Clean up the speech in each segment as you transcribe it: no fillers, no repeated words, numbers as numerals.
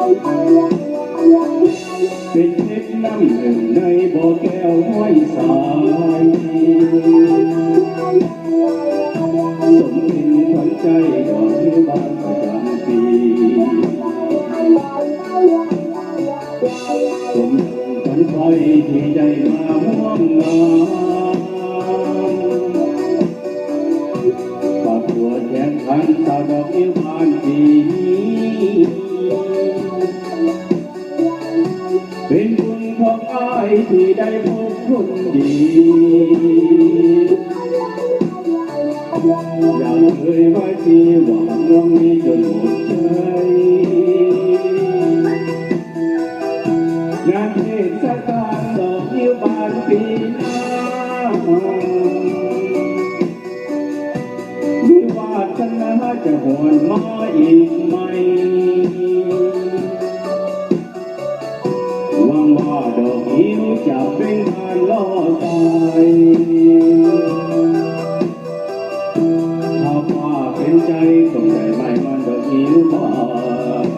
เป็นเพชรน้ำหนึ่งในบ่อแก้วห้อยสายสมเป็นขวัญใจดอกนิ้วบานประจำปีสมกันไฟที่ใจมาห่วงงานปากตัวแทนขันสาวดอกนิ้วบานปีเป็นบุญของอ้ายที่ได้พบคนดีอยากเคยไว้ที่หวังน้องนี้จนหมดใจงานเทศกาลดอกนิ้วบานปีหน้ามีวาสนาจะหวนมาอีกไหมหวังว่าดอกนิ้วจะเป็นการล่อตายถ้าว่าเป็นใจคงได้ไม่มันดอกนิ้วบาน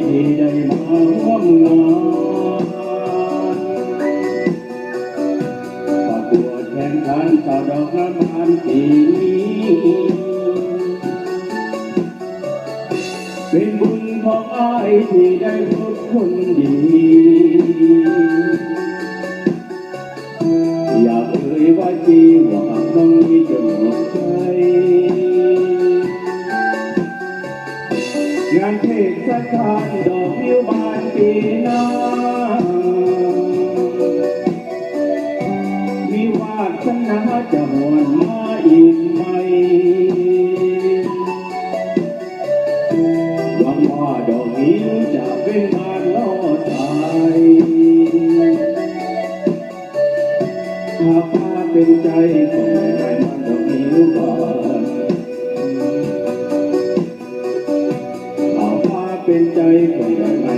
ที่ได้มาร่วมงานประกวดแข่งขันสาวดอกน้ำบานปีเป็นบุญของอ้ายที่ได้พบคนดีอยากเอ่ยว่าจีว่าน้องนี้จะหมดใจงานเทศกาลดอกนิ้วบานปีหน้ามีวาสนาจะหวนมาอีกไหมหวังว่าดอกนิ้วจะเป็นการล่อตายถ้าฟ้าเป็นใจก็ไม่ได้มันดอกนิ้วบานเป็นใจคนใดไม่